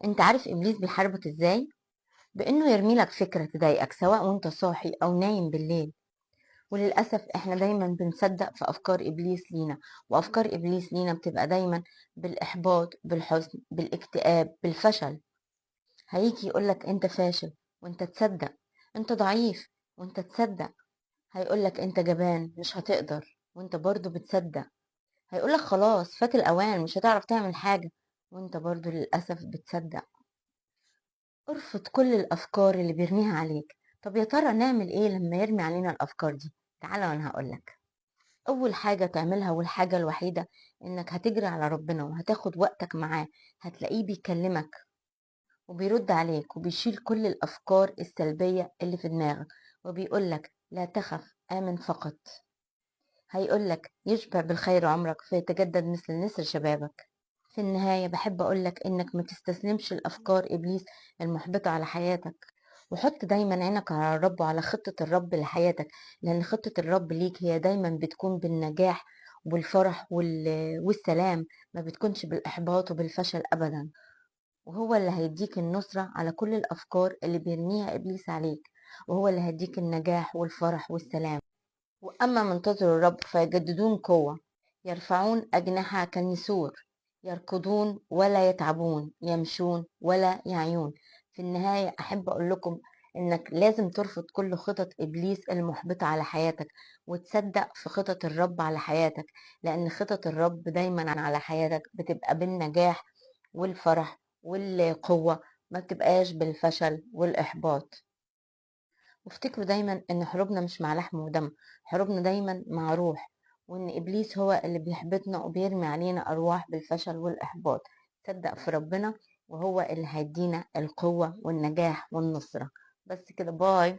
انت عارف ابليس بيحاربك ازاي؟ بانه يرمي لك فكرة تضايقك سواء وانت صاحي او نايم بالليل. وللأسف احنا دايما بنصدق في افكار ابليس لينا، وافكار ابليس لينا بتبقى دايما بالاحباط، بالحزن، بالاكتئاب، بالفشل. هيجي يقولك انت فاشل وانت تصدق، انت ضعيف وانت تصدق، هيقولك انت جبان مش هتقدر وانت برضو بتصدق، هيقولك خلاص فات الاوان مش هتعرف تعمل حاجة وانت برضو للأسف بتصدق. ارفض كل الأفكار اللي بيرميها عليك. طب يا ترى نعمل إيه لما يرمي علينا الأفكار دي؟ تعالى وأنا هقولك. أول حاجة تعملها والحاجة الوحيدة إنك هتجري على ربنا وهتاخد وقتك معاه. هتلاقيه بيكلمك وبيرد عليك وبيشيل كل الأفكار السلبية اللي في دماغك، وبيقولك لا تخف، آمن فقط. هيقولك يشبع بالخير عمرك فيتجدد مثل نسر شبابك. في النهاية بحب أقولك إنك ما تستسلمش لأفكار إبليس المحبطة على حياتك، وحط دايما عينك على الرب وعلى خطة الرب لحياتك، لأن خطة الرب ليك هي دايما بتكون بالنجاح والفرح والسلام، ما بتكونش بالإحباط وبالفشل أبدا. وهو اللي هيديك النصرة على كل الأفكار اللي بيرميها إبليس عليك، وهو اللي هيديك النجاح والفرح والسلام. وأما منتظر الرب فيجددون قوة، يرفعون أجنحة كالنسور، يركضون ولا يتعبون، يمشون ولا يعيون. في النهاية أحب أقول لكم إنك لازم ترفض كل خطط إبليس المحبطة على حياتك، وتصدق في خطط الرب على حياتك، لأن خطط الرب دايما على حياتك بتبقى بالنجاح والفرح والقوة، ما بتبقاش بالفشل والإحباط. وافتكروا دايما ان حروبنا مش مع لحم ودم، حروبنا دايما مع روح، وان ابليس هو اللي بيحبطنا وبيرمي علينا ارواح بالفشل والاحباط. صدق في ربنا وهو اللي هيدينا القوة والنجاح والنصرة. بس كده، باي.